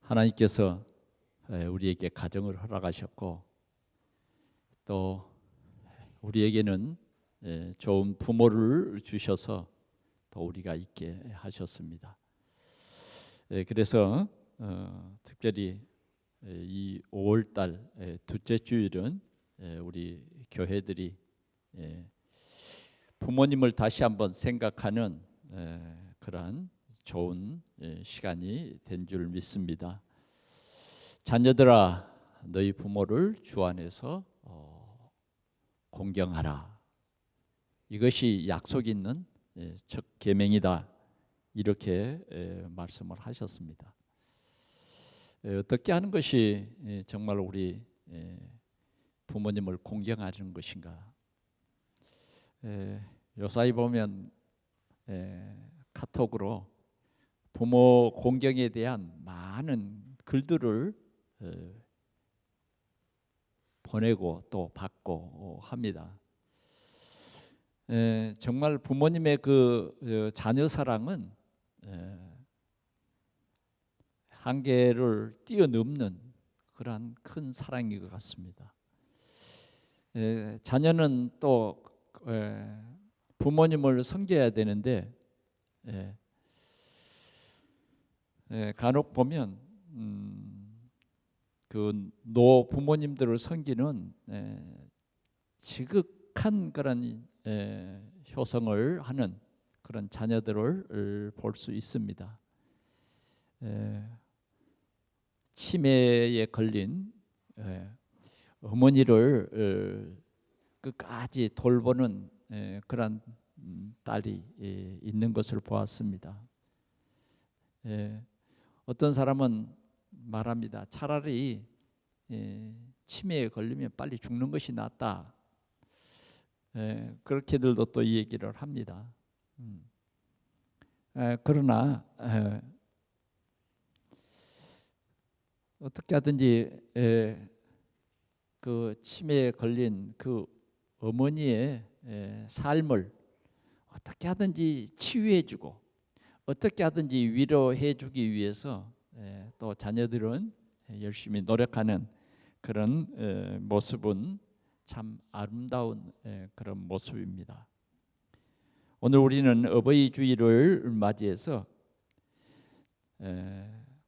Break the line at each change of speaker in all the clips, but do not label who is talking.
하나님께서 우리에게 가정을 허락하셨고 또 우리에게는 좋은 부모를 주셔서 더 우리가 있게 하셨습니다. 그래서 특별히 이 5월달 둘째 주일은 우리 교회들이 부모님을 다시 한번 생각하는 그러한 좋은 시간이 된 줄 믿습니다. 자녀들아, 너희 부모를 주 안에서 공경하라. 이것이 약속 있는 첫 계명이다. 이렇게 말씀을 하셨습니다. 어떻게 하는 것이 정말 우리 부모님을 공경하는 것인가? 요사이 보면 카톡으로 부모 공경에 대한 많은 글들을 보내고 또 받고 합니다. 정말 부모님의 그 자녀 사랑은 한계를 뛰어넘는 그러한 큰 사랑인 것 같습니다. 자녀는 또 부모님을 섬겨야 되는데 간혹 보면 그 노 부모님들을 섬기는 지극한 그런 효성을 하는 그런 자녀들을 볼 수 있습니다. 치매에 걸린 어머니를 끝까지 돌보는 그런 딸이 있는 것을 보았습니다. 어떤 사람은 말합니다. 차라리 치매에 걸리면 빨리 죽는 것이 낫다. 그렇게들도 또 이 얘기를 합니다. 그러나 어떻게 하든지 그 치매에 걸린 그 어머니의 삶을 어떻게 하든지 치유해주고 어떻게 하든지 위로해주기 위해서 또 자녀들은 열심히 노력하는 그런 모습은 참 아름다운 그런 모습입니다. 오늘 우리는 어버이 주일을 맞이해서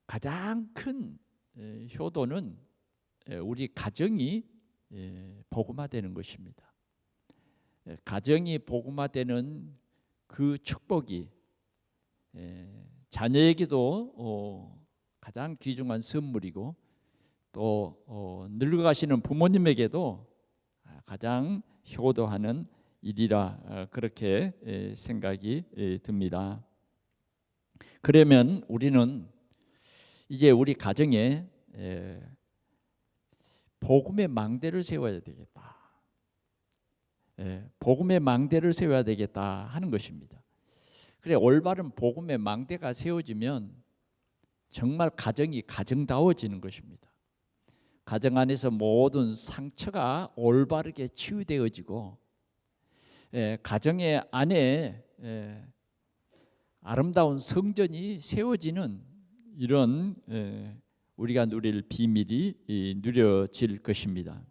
가장 큰 효도는 우리 가정이 복음화되는 것입니다. 가정이 복음화되는 그 축복이 자녀에게도 가장 귀중한 선물이고 또 늙어가시는 부모님에게도 가장 효도하는 일이라 그렇게 생각이 듭니다. 그러면 우리는 이제 우리 가정에 복음의 망대를 세워야 되겠다. 복음의 망대를 세워야 되겠다 하는 것입니다. 그래, 올바른 복음의 망대가 세워지면 정말 가정이 가정다워지는 것입니다. 가정 안에서 모든 상처가 올바르게 치유되어지고 가정의 안에 아름다운 성전이 세워지는 이런 우리가 누릴 비밀이 누려질 것입니다.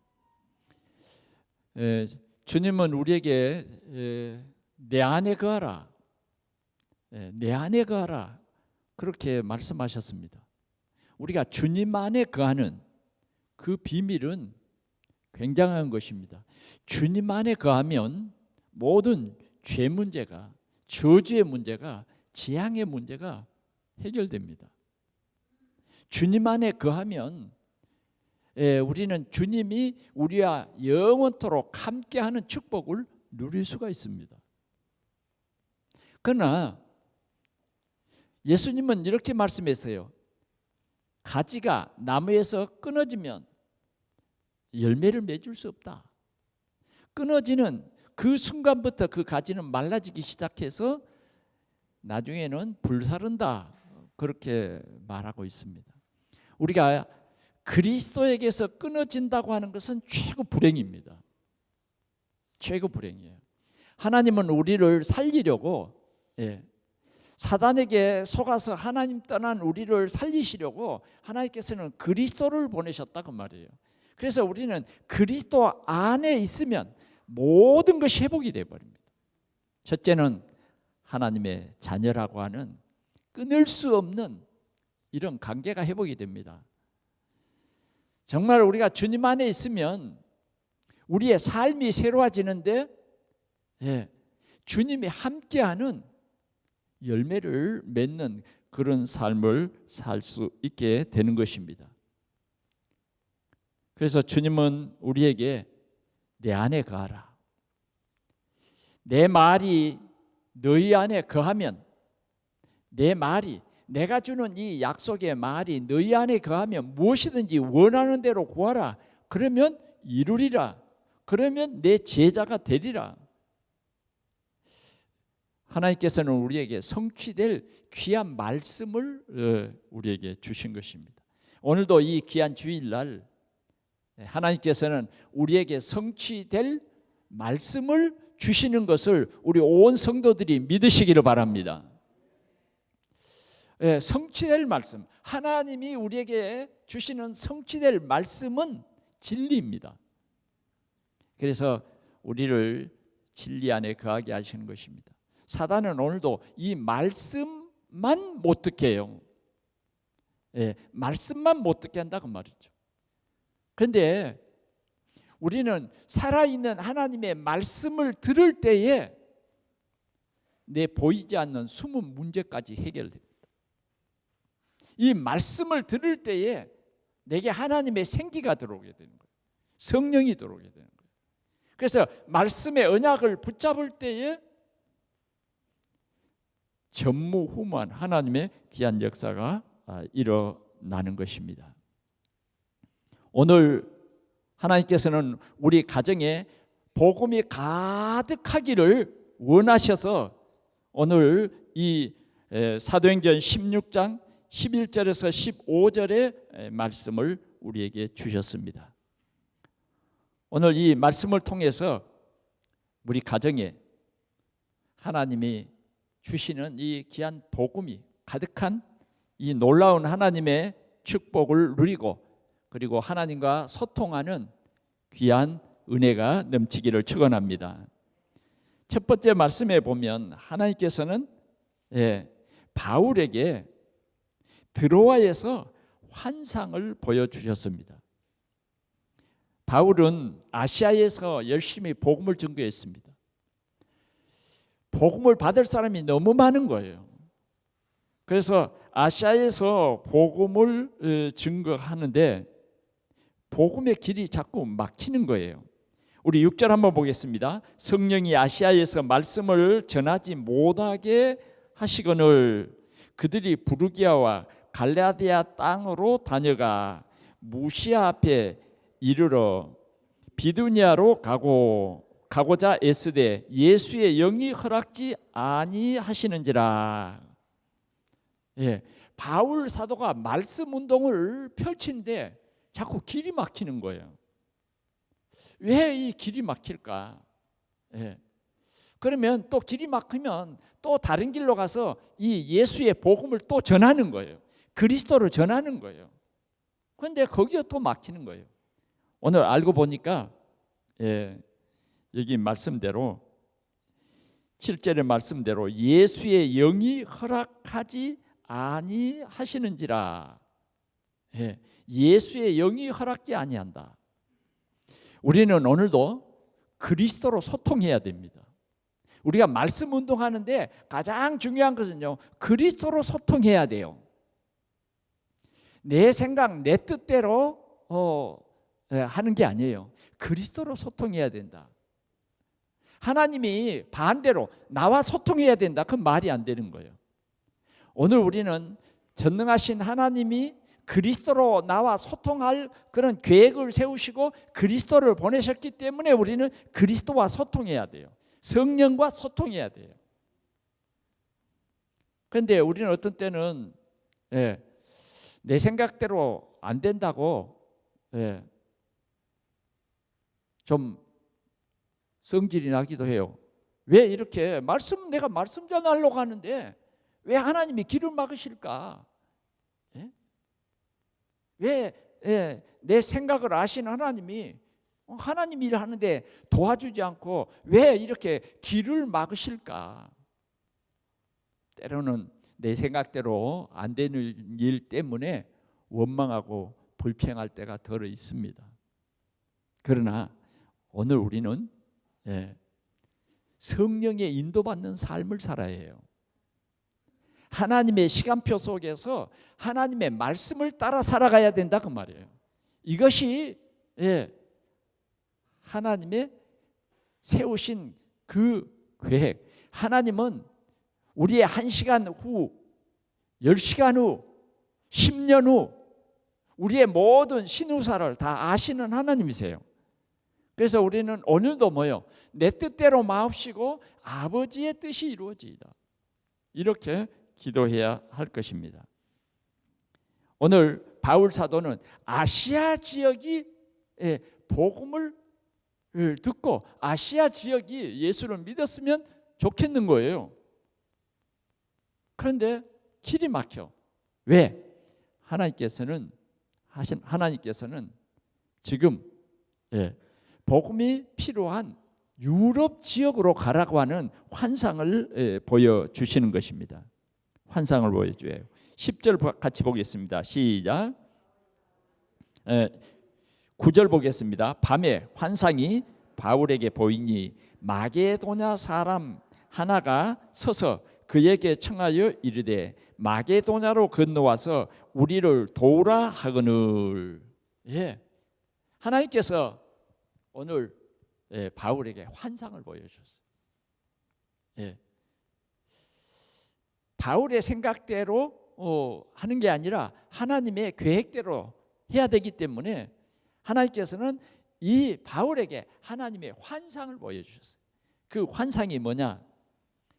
주님은 우리에게 내 안에 거하라, 내 안에 거하라 그렇게 말씀하셨습니다. 우리가 주님 안에 거하는 그 비밀은 굉장한 것입니다. 주님 안에 거하면 모든 죄 문제가, 저주의 문제가, 재앙의 문제가 해결됩니다. 주님 안에 거하면 우리는 주님이 우리와 영원토록 함께하는 축복을 누릴 수가 있습니다. 그러나 예수님은 이렇게 말씀했어요. 가지가 나무에서 끊어지면 열매를 맺을 수 없다. 끊어지는 그 순간부터 그 가지는 말라지기 시작해서 나중에는 불사른다. 그렇게 말하고 있습니다. 우리가 그리스도에게서 끊어진다고 하는 것은 최고 불행입니다. 최고 불행이에요. 하나님은 우리를 살리려고 사단에게 속아서 하나님 떠난 우리를 살리시려고 하나님께서는 그리스도를 보내셨다 그 말이에요. 그래서 우리는 그리스도 안에 있으면 모든 것이 회복이 되어버립니다. 첫째는 하나님의 자녀라고 하는 끊을 수 없는 이런 관계가 회복이 됩니다. 정말 우리가 주님 안에 있으면 우리의 삶이 새로워지는데 주님이 함께하는 열매를 맺는 그런 삶을 살 수 있게 되는 것입니다. 그래서 주님은 우리에게 내 안에 거하라. 내 말이 너희 안에 거하면, 내 말이, 내가 주는 이 약속의 말이 너희 안에 거하면 무엇이든지 원하는 대로 구하라. 그러면 이루리라. 그러면 내 제자가 되리라. 하나님께서는 우리에게 성취될 귀한 말씀을 우리에게 주신 것입니다. 오늘도 이 귀한 주일날 하나님께서는 우리에게 성취될 말씀을 주시는 것을 우리 온 성도들이 믿으시기를 바랍니다. 성취될 말씀, 하나님이 우리에게 주시는 성취될 말씀은 진리입니다. 그래서 우리를 진리 안에 거하게 하시는 것입니다. 사단은 오늘도 이 말씀만 못 듣게 해요. 말씀만 못 듣게 한다고 말이죠. 그런데 우리는 살아있는 하나님의 말씀을 들을 때에 내 보이지 않는 숨은 문제까지 해결됩니다. 이 말씀을 들을 때에 내게 하나님의 생기가 들어오게 되는 거예요. 성령이 들어오게 되는 거예요. 그래서 말씀의 언약을 붙잡을 때에 전무후무한 하나님의 귀한 역사가 일어나는 것입니다. 오늘 하나님께서는 우리 가정에 복음이 가득하기를 원하셔서 오늘 이 사도행전 16장 11절에서 15절의 말씀을 우리에게 주셨습니다. 오늘 이 말씀을 통해서 우리 가정에 하나님이 주시는 이 귀한 복음이 가득한 이 놀라운 하나님의 축복을 누리고 그리고 하나님과 소통하는 귀한 은혜가 넘치기를 축원합니다. 첫 번째 말씀에 보면 하나님께서는 바울에게 드로아에서 환상을 보여주셨습니다. 바울은 아시아에서 열심히 복음을 증거했습니다. 복음을 받을 사람이 너무 많은 거예요. 그래서 아시아에서 복음을 증거하는데 복음의 길이 자꾸 막히는 거예요. 우리 6절 한번 보겠습니다. 성령이 아시아에서 말씀을 전하지 못하게 하시거늘 그들이 부르기아와 갈라디아 땅으로 다녀가 무시아 앞에 이르러 비두니아로 가고자 애쓰되 예수의 영이 허락지 아니하시는지라. 바울 사도가 말씀 운동을 펼치는데 자꾸 길이 막히는 거예요. 왜 이 길이 막힐까? 그러면 또 길이 막히면 또 다른 길로 가서 이 예수의 복음을 또 전하는 거예요. 그리스도를 전하는 거예요. 그런데 거기가 또 막히는 거예요. 오늘 알고 보니까 여기 말씀대로 7절의 말씀대로 예수의 영이 허락하지 아니하시는지라. 예수의 영이 허락지 아니한다. 우리는 오늘도 그리스도로 소통해야 됩니다. 우리가 말씀 운동하는데 가장 중요한 것은요, 그리스도로 소통해야 돼요. 내 생각, 내 뜻대로 하는 게 아니에요. 그리스도로 소통해야 된다. 하나님이 반대로 나와 소통해야 된다. 그건 말이 안 되는 거예요. 오늘 우리는 전능하신 하나님이 그리스도로 나와 소통할 그런 계획을 세우시고 그리스도를 보내셨기 때문에 우리는 그리스도와 소통해야 돼요. 성령과 소통해야 돼요. 그런데 우리는 어떤 때는 내 생각대로 안 된다고 좀 성질이 나기도 해요. 왜 이렇게 내가 말씀 전하려고 하는데 왜 하나님이 길을 막으실까? 예? 왜 내 생각을 아시는 하나님이 하나님 일을 하는데 도와주지 않고 왜 이렇게 길을 막으실까? 때로는 내 생각대로 안 되는 일 때문에 원망하고 불평할 때가 덜어 있습니다. 그러나 오늘 우리는 성령의 인도받는 삶을 살아야 해요. 하나님의 시간표 속에서 하나님의 말씀을 따라 살아가야 된다 그 말이에요. 이것이 하나님의 세우신 그 계획. 하나님은 우리의 1시간 후, 10시간 후, 10년 후 우리의 모든 신우사를 다 아시는 하나님이세요. 그래서 우리는 오늘도 뭐요? 내 뜻대로 마옵시고 아버지의 뜻이 이루어지이다. 이렇게 기도해야 할 것입니다. 오늘 바울 사도는 아시아 지역이 복음을 듣고 아시아 지역이 예수를 믿었으면 좋겠는 거예요. 그런데 길이 막혀. 왜? 하나님께서는 지금 복음이 필요한 유럽 지역으로 가라고 하는 환상을 보여주시는 것입니다. 환상을 보여줘요. 10절 같이 보겠습니다. 시작. 9절 보겠습니다. 밤에 환상이 바울에게 보이니 마게도냐 사람 하나가 서서 그에게 청하여 이르되 마게도냐로 건너와서 우리를 도우라 하거늘. 하나님께서 오늘 바울에게 환상을 보여줬어요. 바울의 생각대로 하는 게 아니라 하나님의 계획대로 해야 되기 때문에 하나님께서는 이 바울에게 하나님의 환상을 보여주셨어요. 그 환상이 뭐냐?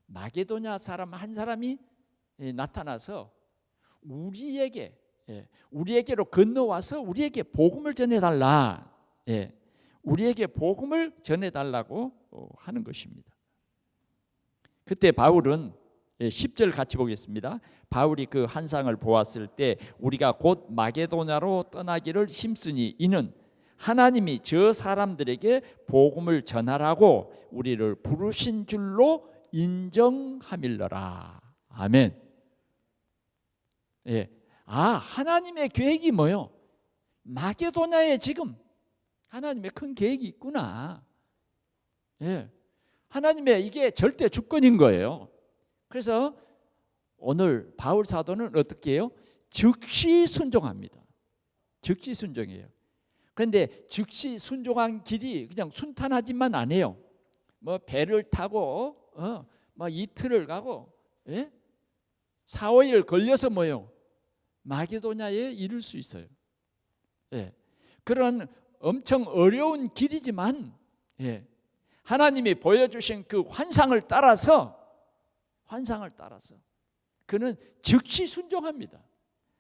마게도냐 사람 한 사람이 나타나서 우리에게로 건너와서 우리에게 복음을 전해달라. 우리에게 복음을 전해달라고 하는 것입니다. 그때 바울은 10절 같이 보겠습니다. 바울이 그 환상을 보았을 때 우리가 곧 마게도냐로 떠나기를 힘쓰니 이는 하나님이 저 사람들에게 복음을 전하라고 우리를 부르신 줄로 인정함일러라. 아멘. 하나님의 계획이 뭐요? 마게도냐에 지금 하나님의 큰 계획이 있구나. 하나님의 이게 절대 주권인 거예요. 그래서 오늘 바울 사도는 어떻게 해요? 즉시 순종합니다. 즉시 순종해요. 그런데 즉시 순종한 길이 그냥 순탄하지만 않아요. 뭐 배를 타고 이틀을 가고 4, 5일 걸려서 뭐요? 마게도냐에 이를 수 있어요. 그런 엄청 어려운 길이지만 하나님이 보여주신 그 환상을 따라서 그는 즉시 순종합니다.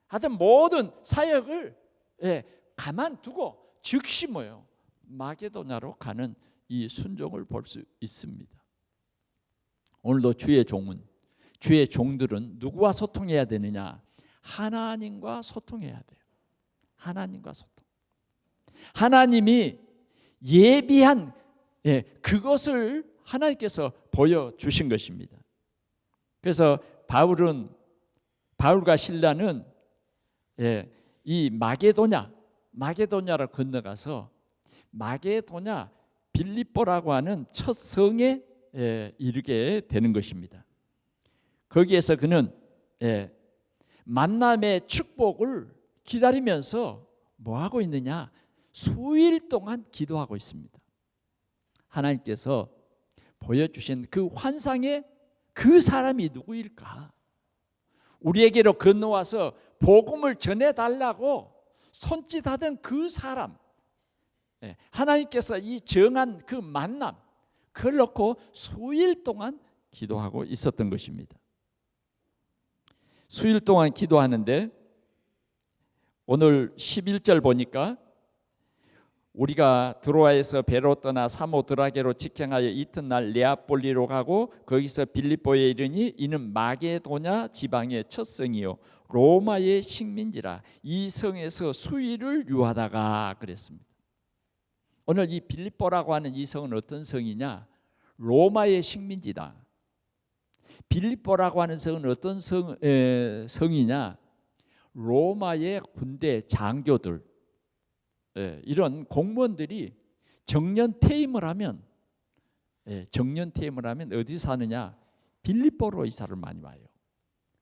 하여튼 모든 사역을 가만두고 즉시 뭐요? 마게도냐로 가는 이 순종을 볼 수 있습니다. 오늘도 주의 종들은 누구와 소통해야 되느냐? 하나님과 소통해야 돼요. 하나님과 소통. 하나님이 예비한 그것을 하나님께서 보여주신 것입니다. 그래서 바울과 실라는 이 마게도냐를 건너가서 마게도냐 빌립보라고 하는 첫 성에 이르게 되는 것입니다. 거기에서 그는 만남의 축복을 기다리면서 뭐 하고 있느냐? 수일 동안 기도하고 있습니다. 하나님께서 보여주신 그 환상의 그 사람이 누구일까? 우리에게로 건너와서 복음을 전해달라고 손짓하던 그 사람, 하나님께서 이 정한 그 만남, 그걸 놓고 수일 동안 기도하고 있었던 것입니다. 수일 동안 기도하는데 오늘 11절 보니까 우리가 드로아에서 배로 떠나 사모드라게로 직행하여 이튿날 네아폴리로 가고 거기서 빌립보에 이르니 이는 마게도냐 지방의 첫 성이요 로마의 식민지라. 이 성에서 수의를 유하다가 그랬습니다. 오늘 이 빌립보라고 하는 이 성은 어떤 성이냐? 로마의 식민지다. 빌립보라고 하는 성은 어떤 성이냐? 로마의 군대 장교들, 이런 공무원들이 정년 퇴임을 하면 어디 사느냐? 빌립보로 이사를 많이 와요.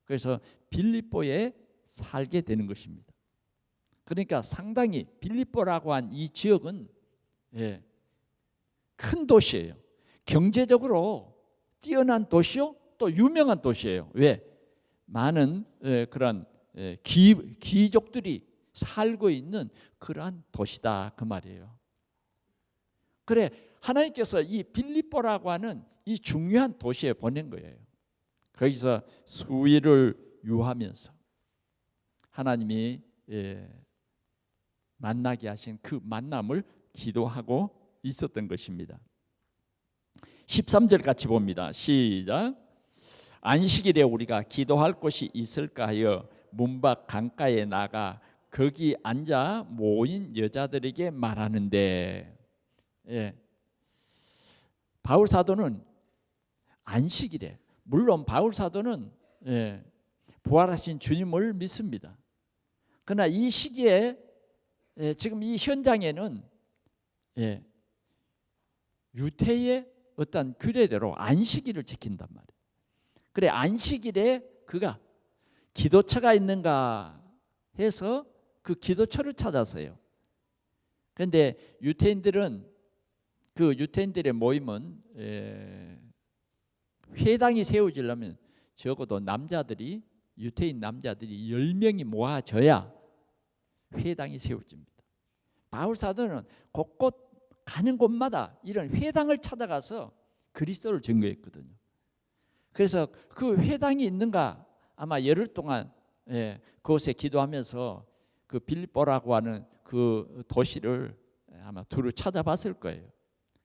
그래서 빌립보에 살게 되는 것입니다. 그러니까 상당히 빌립보라고 한 이 지역은 큰 도시예요. 경제적으로 뛰어난 도시요, 또 유명한 도시예요. 왜? 많은 그런 귀족들이 살고 있는 그러한 도시다 그 말이에요. 그래, 하나님께서 이 빌립보라고 하는 이 중요한 도시에 보낸 거예요. 거기서 수위를 유하면서 하나님이 만나게 하신 그 만남을 기도하고 있었던 것입니다. 13절 같이 봅니다. 시작. 안식일에 우리가 기도할 곳이 있을까 하여 문밖 강가에 나가 거기 앉아 모인 여자들에게 말하는데, 바울 사도는 안식일에, 물론 바울 사도는 부활하신 주님을 믿습니다. 그러나 이 시기에 지금 이 현장에는 유태의 어떤 규례대로 안식일을 지킨단 말이에요. 그래, 안식일에 그가 기도처가 있는가 해서 그 기도처를 찾았어요. 그런데 유태인들은 그 유태인들의 모임은 회당이 세워지려면 적어도 남자들이, 유태인 남자들이 10명이 모아져야 회당이 세워집니다. 바울 사도는 곳곳 가는 곳마다 이런 회당을 찾아가서 그리스도를 증거했거든요. 그래서 그 회당이 있는가 아마 열흘 동안 그곳에 기도하면서 그 빌립보라고 하는 그 도시를 아마 두루 찾아봤을 거예요.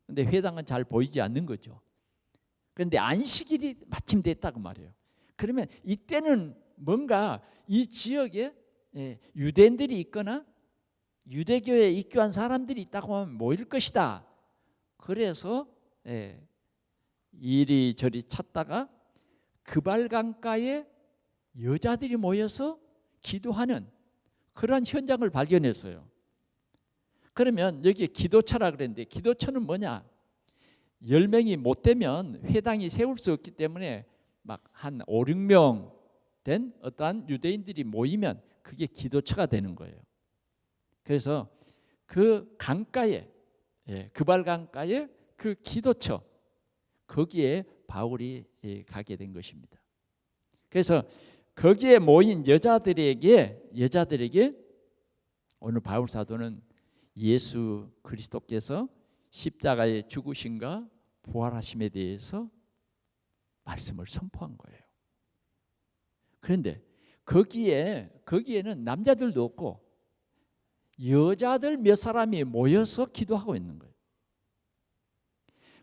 근데 회당은 잘 보이지 않는 거죠. 그런데 안식일이 마침 됐다고 말해요. 그러면 이때는 뭔가 이 지역에 유대인들이 있거나 유대교에 입교한 사람들이 있다고 하면 모일 것이다. 그래서 이리저리 찾다가 그발강가에 여자들이 모여서 기도하는 그런 현장을 발견했어요. 그러면 여기에 기도처라 그랬는데 기도처는 뭐냐? 10명이 못 되면 회당이 세울 수 없기 때문에 막 한 5, 6명 된 어떠한 유대인들이 모이면 그게 기도처가 되는 거예요. 그래서 그 강가에, 그발강가에 그 기도처, 거기에 바울이 가게 된 것입니다. 그래서 거기에 모인 여자들에게 오늘 바울 사도는 예수 그리스도께서 십자가에 죽으심과 부활하심에 대해서 말씀을 선포한 거예요. 그런데 거기에는 남자들도 없고 여자들 몇 사람이 모여서 기도하고 있는 거예요.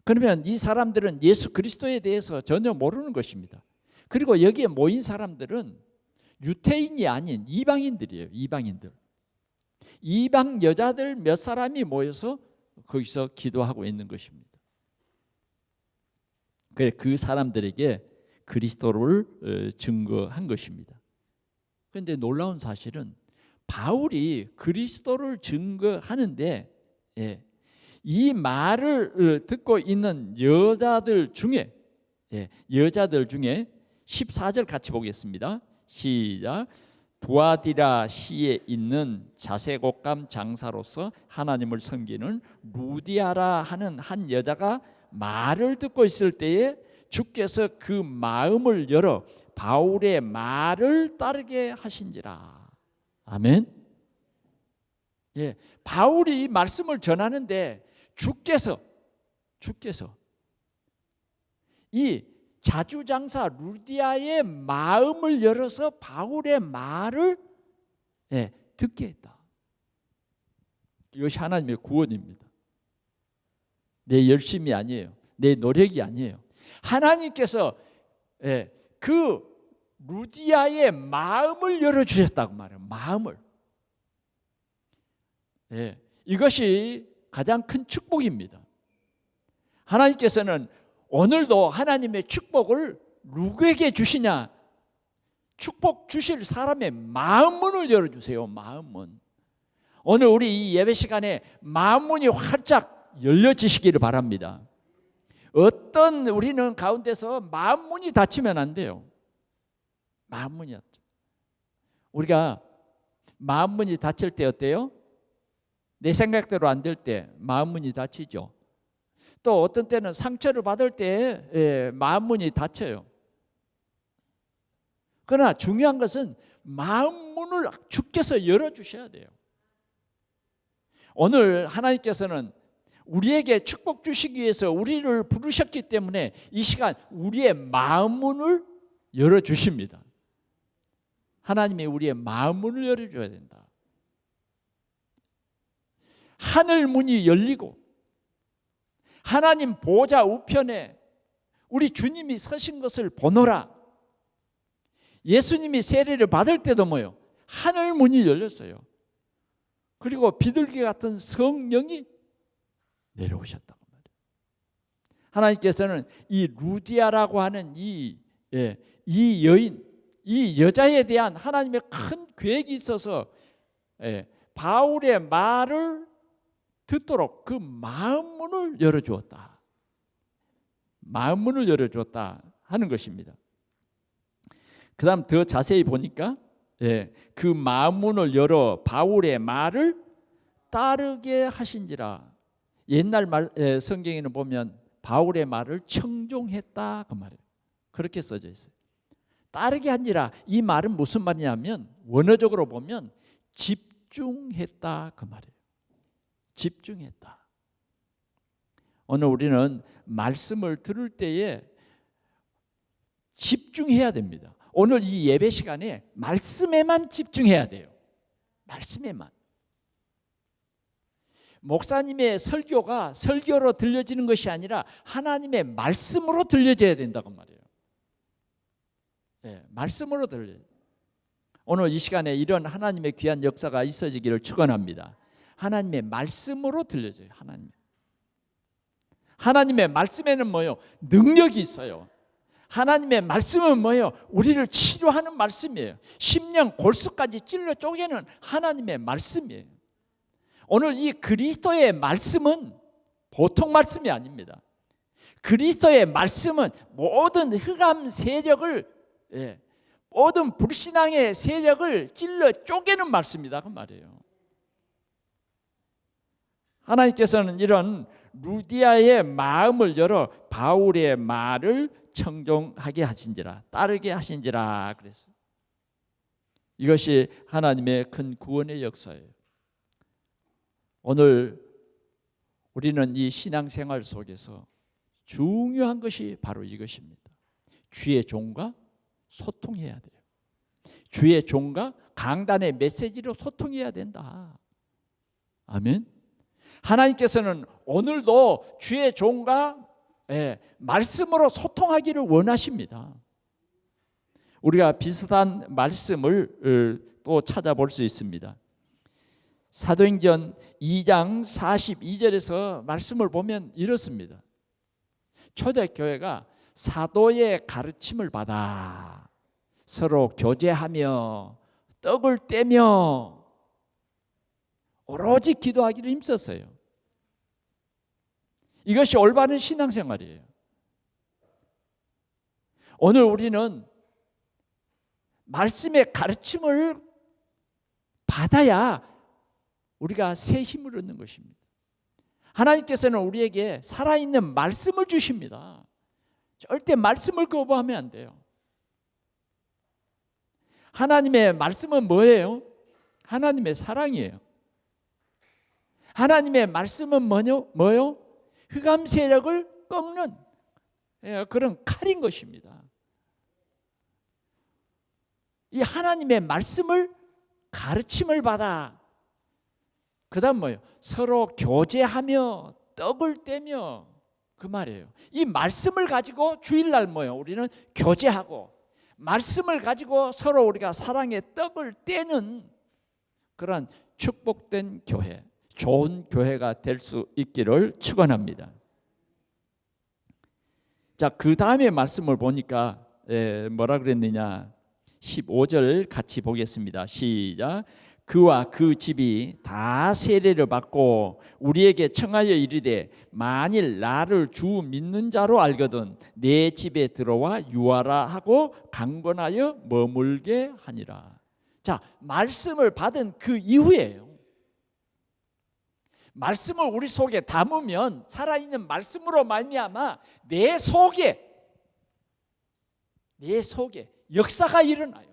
그러면 이 사람들은 예수 그리스도에 대해서 전혀 모르는 것입니다. 그리고 여기에 모인 사람들은 유태인이 아닌 이방인들이에요. 이방인들. 이방 여자들 몇 사람이 모여서 거기서 기도하고 있는 것입니다. 그 사람들에게 그리스도를 증거한 것입니다. 그런데 놀라운 사실은 바울이 그리스도를 증거하는데 이 말을 듣고 있는 여자들 중에 14절 같이 보겠습니다. 시작. 두아디라 시에 있는 자색옷감 장사로서 하나님을 섬기는 루디아라 하는 한 여자가 말을 듣고 있을 때에 주께서 그 마음을 열어 바울의 말을 따르게 하신지라. 아멘. 바울이 말씀을 전하는데 주께서 이 자주장사 루디아의 마음을 열어서 바울의 말을 듣게 했다. 이것이 하나님의 구원입니다. 내 열심이 아니에요. 내 노력이 아니에요. 하나님께서 그 루디아의 마음을 열어주셨다고 말해요. 마음을. 이것이 가장 큰 축복입니다. 하나님께서는 오늘도 하나님의 축복을 누구에게 주시냐? 축복 주실 사람의 마음문을 열어주세요. 마음문. 오늘 우리 이 예배 시간에 마음문이 활짝 열려지시기를 바랍니다. 어떤 우리는 가운데서 마음문이 닫히면 안 돼요. 마음문이 닫혀. 우리가 마음문이 닫힐 때 어때요? 내 생각대로 안 될 때 마음문이 닫히죠. 또 어떤 때는 상처를 받을 때 마음문이 닫혀요. 그러나 중요한 것은 마음문을 주께서 열어주셔야 돼요. 오늘 하나님께서는 우리에게 축복 주시기 위해서 우리를 부르셨기 때문에 이 시간 우리의 마음문을 열어주십니다. 하나님이 우리의 마음문을 열어줘야 된다. 하늘문이 열리고 하나님 보좌 우편에 우리 주님이 서신 것을 보노라. 예수님이 세례를 받을 때도 뭐요? 하늘문이 열렸어요. 그리고 비둘기 같은 성령이 내려오셨다고 말이에요. 하나님께서는 이 루디아라고 하는 이 여인, 이 여자에 대한 하나님의 큰 계획이 있어서 바울의 말을 듣도록 그 마음문을 열어주었다. 마음문을 열어주었다 하는 것입니다. 그 다음 더 자세히 보니까 그 마음문을 열어 바울의 말을 따르게 하신지라. 옛날 성경에는 보면 바울의 말을 청종했다 그 말이에요. 그렇게 써져 있어요. 따르게 한지라. 이 말은 무슨 말이냐면 원어적으로 보면 집중했다 그 말이에요. 집중했다. 오늘 우리는 말씀을 들을 때에 집중해야 됩니다. 오늘 이 예배 시간에 말씀에만 집중해야 돼요. 말씀에만. 목사님의 설교가 설교로 들려지는 것이 아니라 하나님의 말씀으로 들려져야 된다고 말이에요. 말씀으로 들려요. 오늘 이 시간에 이런 하나님의 귀한 역사가 있어지기를 축원합니다. 하나님의 말씀으로 들려져요. 하나님의 말씀에는 뭐예요? 능력이 있어요. 하나님의 말씀은 뭐예요? 우리를 치료하는 말씀이에요. 심령 골수까지 찔러 쪼개는 하나님의 말씀이에요. 오늘 이 그리스도의 말씀은 보통 말씀이 아닙니다. 그리스도의 말씀은 모든 흑암 세력을 모든 불신앙의 세력을 찔러 쪼개는 말씀이다 그 말이에요. 하나님께서는 이런 루디아의 마음을 열어 바울의 말을 청종하게 하신지라, 따르게 하신지라 그랬어요. 이것이 하나님의 큰 구원의 역사예요. 오늘 우리는 이 신앙생활 속에서 중요한 것이 바로 이것입니다. 주의 종과 소통해야 돼요. 주의 종과 강단의 메시지로 소통해야 된다. 아멘. 하나님께서는 오늘도 주의 종과 말씀으로 소통하기를 원하십니다. 우리가 비슷한 말씀을 또 찾아볼 수 있습니다. 사도행전 2장 42절에서 말씀을 보면 이렇습니다. 초대교회가 사도의 가르침을 받아 서로 교제하며 떡을 떼며 오로지 기도하기를 힘썼어요. 이것이 올바른 신앙생활이에요. 오늘 우리는 말씀의 가르침을 받아야 우리가 새 힘을 얻는 것입니다. 하나님께서는 우리에게 살아있는 말씀을 주십니다. 절대 말씀을 거부하면 안 돼요. 하나님의 말씀은 뭐예요? 하나님의 사랑이에요. 하나님의 말씀은 뭐요? 흑암 세력을 꺾는 그런 칼인 것입니다. 이 하나님의 말씀을 가르침을 받아 그다음 뭐예요? 서로 교제하며 떡을 떼며, 그 말이에요. 이 말씀을 가지고 주일날 뭐예요? 우리는 교제하고 말씀을 가지고 서로 우리가 사랑의 떡을 떼는 그런 축복된 교회, 좋은 교회가 될 수 있기를 축원합니다. 자, 그 다음에 말씀을 보니까 뭐라 그랬느냐? 15절 같이 보겠습니다. 시작. 그와 그 집이 다 세례를 받고 우리에게 청하여 이르되 만일 나를 주 믿는 자로 알거든 내 집에 들어와 유하라 하고 강권하여 머물게 하니라. 자, 말씀을 받은 그 이후에요. 말씀을 우리 속에 담으면 살아있는 말씀으로 말미암아 내 속에 역사가 일어나요.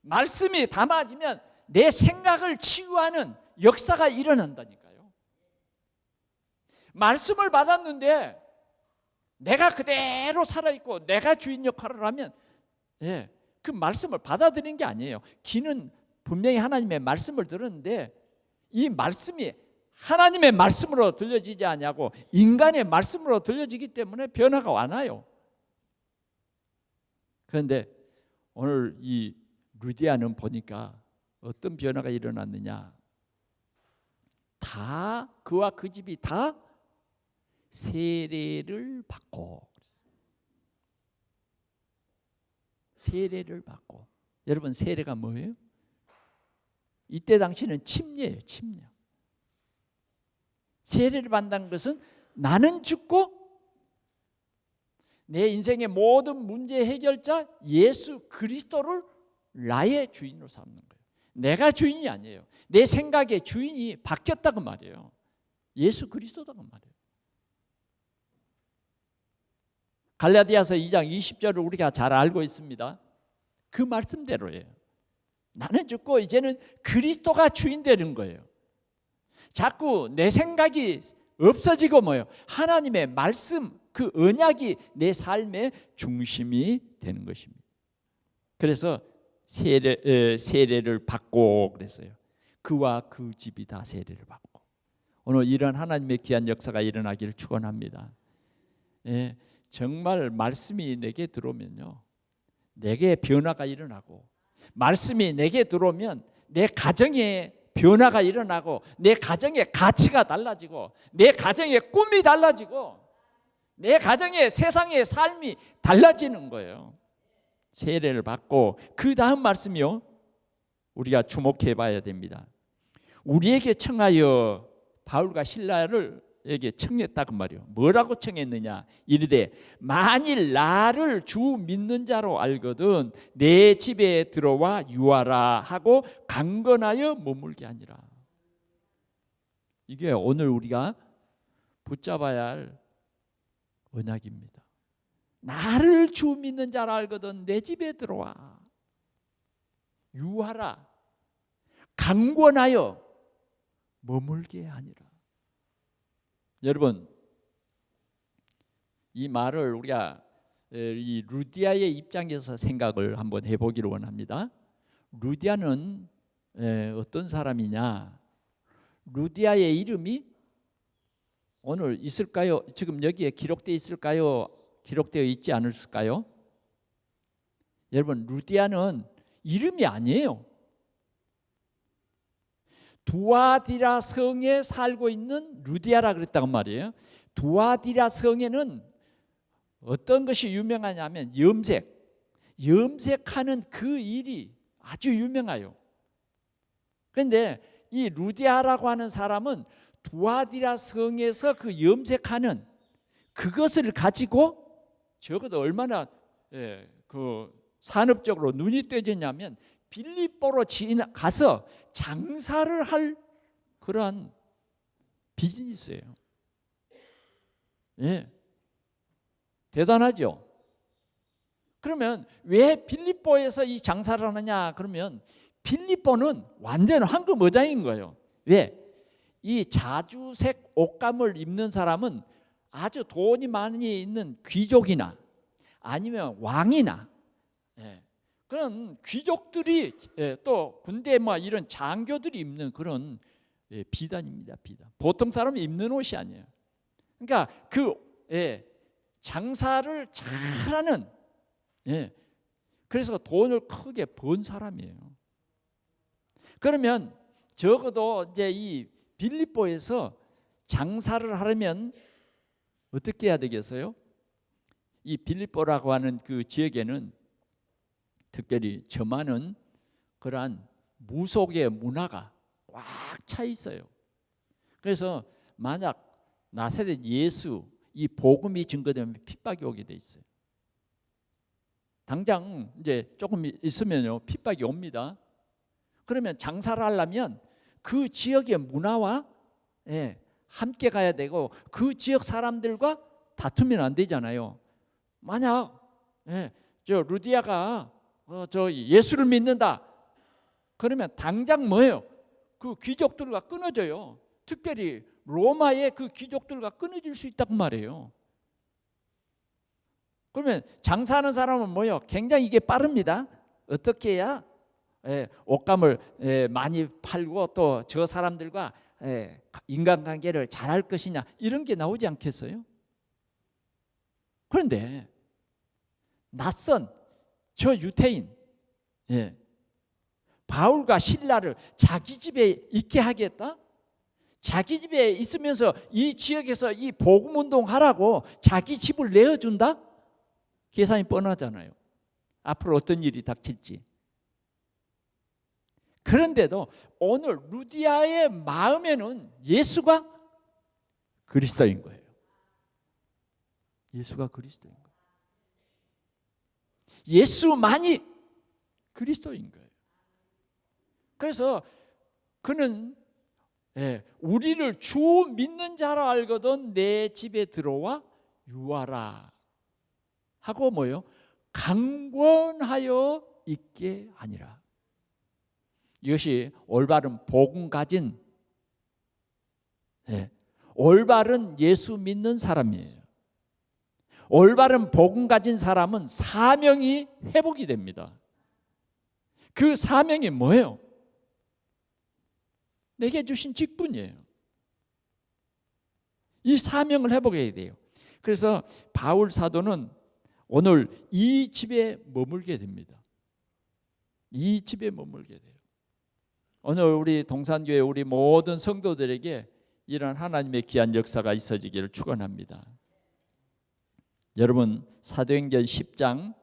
말씀이 담아지면 내 생각을 치유하는 역사가 일어난다니까요. 말씀을 받았는데 내가 그대로 살아있고 내가 주인 역할을 하면 그 말씀을 받아들인 게 아니에요. 귀는 분명히 하나님의 말씀을 들었는데 이 말씀이 하나님의 말씀으로 들려지지 않냐고 인간의 말씀으로 들려지기 때문에 변화가 와나요. 그런데 오늘 이 루디아는 보니까 어떤 변화가 일어났느냐? 다 그와 그 집이 다 세례를 받고 여러분 세례가 뭐예요? 이때 당시는 침례예요. 침례. 세례를 받는 것은 나는 죽고 내 인생의 모든 문제 해결자 예수 그리스도를 나의 주인으로 삼는 거예요. 내가 주인이 아니에요. 내 생각의 주인이 바뀌었다고 말이에요. 예수 그리스도다고 말이에요. 갈라디아서 2장 20절을 우리가 잘 알고 있습니다. 그 말씀대로예요. 나는 죽고 이제는 그리스도가 주인 되는 거예요. 자꾸 내 생각이 없어지고 뭐예요? 하나님의 말씀, 그 언약이 내 삶의 중심이 되는 것입니다. 그래서 세례를 받고 그랬어요. 그와 그 집이 다 세례를 받고. 오늘 이런 하나님의 귀한 역사가 일어나기를 축원합니다. 정말 말씀이 내게 들어오면요, 내게 변화가 일어나고, 말씀이 내게 들어오면 내 가정에 변화가 일어나고, 내 가정의 가치가 달라지고, 내 가정의 꿈이 달라지고, 내 가정의 세상의 삶이 달라지는 거예요. 세례를 받고 그 다음 말씀이요, 우리가 주목해 봐야 됩니다. 우리에게 청하여 바울과 실라에게 청했다고 말이요. 뭐라고 청했느냐? 이르되 만일 나를 주 믿는 자로 알거든 내 집에 들어와 유하라 하고 강건하여 머물게 하니라. 이게 오늘 우리가 붙잡아야 할 언약입니다. 나를 주 믿는 자로 알거든 내 집에 들어와 유하라 강권하여 머물게 하니라. 여러분, 이 말을 우리가 이 루디아의 입장에서 생각을 한번 해보기를 원합니다. 루디아는 어떤 사람이냐? 루디아의 이름이 오늘 있을까요? 지금 여기에 기록되어 있을까요? 기록되어 있지 않을까요? 여러분, 루디아는 이름이 아니에요. 두아디라 성에 살고 있는 루디아라 그랬다고 말이에요. 두아디라 성에는 어떤 것이 유명하냐면 염색하는 그 일이 아주 유명해요. 그런데 이 루디아라고 하는 사람은 두아디라 성에서 그 염색하는 그것을 가지고 적어도 얼마나 그 산업적으로 눈이 떼졌냐면 빌립보로 가서 장사를 할 그러한 비즈니스예요. 대단하죠. 그러면 왜 빌립보에서 이 장사를 하느냐? 그러면 빌립보는 완전 황금 어장인 거예요. 왜? 이 자주색 옷감을 입는 사람은 아주 돈이 많이 있는 귀족이나 아니면 왕이나 그런 귀족들이 또 군대 뭐 이런 장교들이 입는 그런 비단입니다. 비단. 보통 사람이 입는 옷이 아니에요. 그러니까 그 장사를 잘하는 그래서 돈을 크게 번 사람이에요. 그러면 적어도 이제 이 빌립보에서 장사를 하려면 어떻게 해야 되겠어요? 이 빌립보라고 하는 그 지역에는 특별히 저 많은 그러한 무속의 문화가 꽉 차 있어요. 그래서 만약 나사렛 예수 이 복음이 증거되면 핍박이 오게 돼 있어요. 당장 이제 조금 있으면요 핍박이 옵니다. 그러면 장사를 하려면 그 지역의 문화와 함께 가야 되고 그 지역 사람들과 다투면 안 되잖아요. 만약 저 루디아가 저 예수를 믿는다 그러면 당장 뭐예요? 그 귀족들과 끊어져요. 특별히 로마의 그 귀족들과 끊어질 수 있다고 말이에요. 그러면 장사하는 사람은 뭐예요? 굉장히 이게 빠릅니다. 어떻게 해야 옷감을 많이 팔고 또 저 사람들과 인간관계를 잘할 것이냐 이런 게 나오지 않겠어요? 그런데 낯선 저 유태인 바울과 실라를 자기 집에 있게 하겠다? 자기 집에 있으면서 이 지역에서 이 복음 운동하라고 자기 집을 내어준다? 계산이 뻔하잖아요. 앞으로 어떤 일이 닥칠지. 그런데도 오늘 루디아의 마음에는 예수가 그리스도인 거예요. 예수가 그리스도인 거예요. 예수만이 그리스도인 거예요. 그래서 그는 우리를 주 믿는 자라 알거든 내 집에 들어와 유하라 하고 뭐요? 강권하여 있게 하니라. 이것이 올바른 복음 가진 올바른 예수 믿는 사람이에요. 올바른 복음 가진 사람은 사명이 회복이 됩니다. 그 사명이 뭐예요? 내게 주신 직분이에요. 이 사명을 회복해야 돼요. 그래서 바울 사도는 오늘 이 집에 머물게 됩니다. 이 집에 머물게 돼요. 오늘 우리 동산교회 우리 모든 성도들에게 이런 하나님의 귀한 역사가 있어지기를 축원합니다. 여러분 사도행전 10장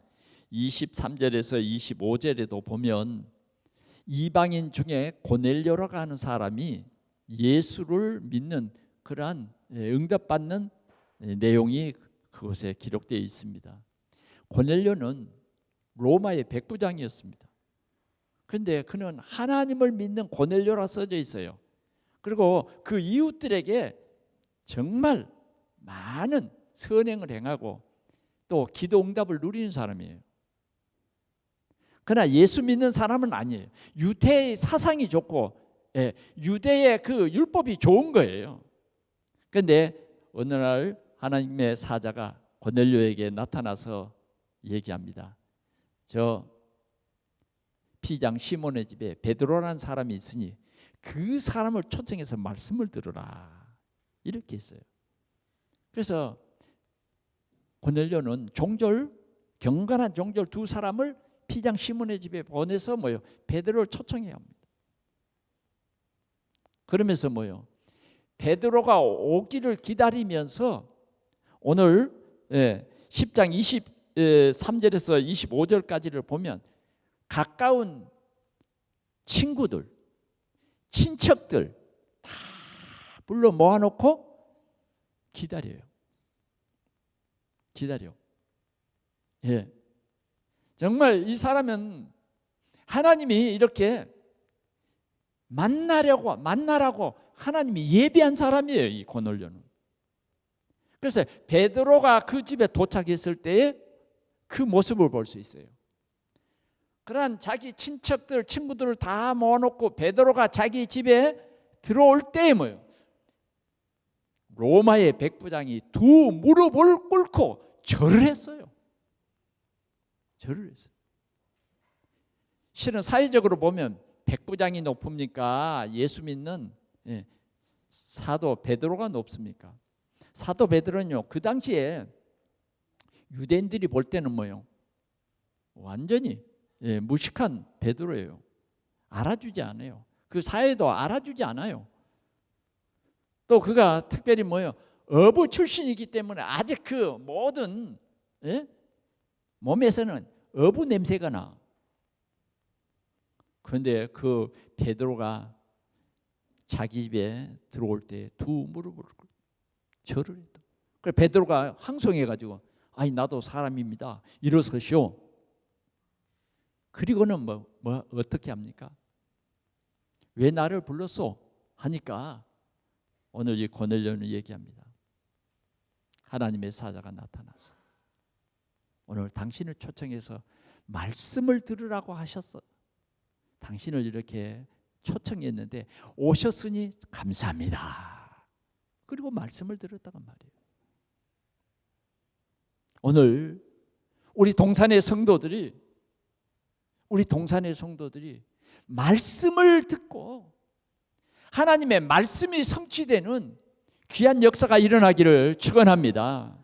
23절에서 25절에도 보면 이방인 중에 고넬료라고 하는 사람이 예수를 믿는 그러한 응답받는 내용이 그곳에 기록되어 있습니다. 고넬료는 로마의 백부장이었습니다. 그런데 그는 하나님을 믿는 고넬료라 써져 있어요. 그리고 그 이웃들에게 정말 많은 선행을 행하고 또 기도 응답을 누리는 사람이에요. 그러나 예수 믿는 사람은 아니에요. 유대의 사상이 좋고 유대의 그 율법이 좋은 거예요. 그런데 어느 날 하나님의 사자가 고넬료에게 나타나서 얘기합니다. 저 피장 시몬의 집에 베드로라는 사람이 있으니 그 사람을 초청해서 말씀을 들으라 이렇게 했어요. 그래서 고넬료는 경건한 종졸 두 사람을 피장 시몬의 집에 보내서 뭐요? 베드로를 초청해야 합니다. 그러면서 뭐요? 베드로가 오기를 기다리면서 오늘 10장 23절에서 25절까지를 보면 가까운 친구들, 친척들 다 불러 모아놓고 기다려요. 정말 이 사람은 하나님이 이렇게 만나라고 하나님이 예비한 사람이에요. 이 고넬료는. 그래서 베드로가 그 집에 도착했을 때의 그 모습을 볼 수 있어요. 그러한 자기 친척들, 친구들을 다 모아놓고 베드로가 자기 집에 들어올 때에 뭐예요? 로마의 백부장이 두 무릎을 꿇고 절을 했어요. 실은 사회적으로 보면 백부장이 높습니까? 예수 믿는 사도 베드로가 높습니까? 사도 베드로는요, 그 당시에 유대인들이 볼 때는 뭐요? 완전히 무식한 베드로예요. 알아주지 않아요. 그 사회도 알아주지 않아요. 또 그가 특별히 뭐요? 어부 출신이기 때문에 아직 그 모든 몸에서는 어부 냄새가 나. 그런데 그 베드로가 자기 집에 들어올 때 두 무릎을 절을 했다. 그래서 베드로가 항송해가지고 아니 나도 사람입니다. 일어서시오. 그리고는 뭐 어떻게 합니까? 왜 나를 불렀소? 하니까 오늘 이 고넬료는 얘기합니다. 하나님의 사자가 나타나서 오늘 당신을 초청해서 말씀을 들으라고 하셨어. 당신을 이렇게 초청했는데 오셨으니 감사합니다. 그리고 말씀을 들었다고 말이에요. 오늘 우리 동산의 성도들이 말씀을 듣고 하나님의 말씀이 성취되는 귀한 역사가 일어나기를 축원합니다.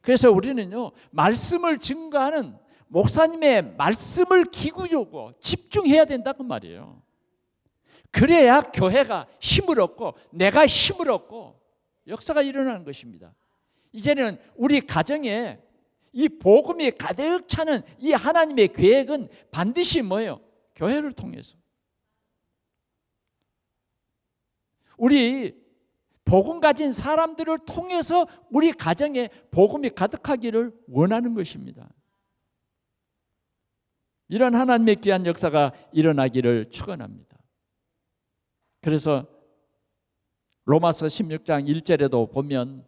그래서 우리는요, 말씀을 증거하는 목사님의 말씀을 기구려고 집중해야 된다고 말이에요. 그래야 교회가 힘을 얻고 내가 힘을 얻고 역사가 일어나는 것입니다. 이제는 우리 가정에 이 복음이 가득 차는 이 하나님의 계획은 반드시 뭐예요? 교회를 통해서. 우리 복음 가진 사람들을 통해서 우리 가정에 복음이 가득하기를 원하는 것입니다. 이런 하나님의 귀한 역사가 일어나기를 축원합니다. 그래서 로마서 16장 1절에도 보면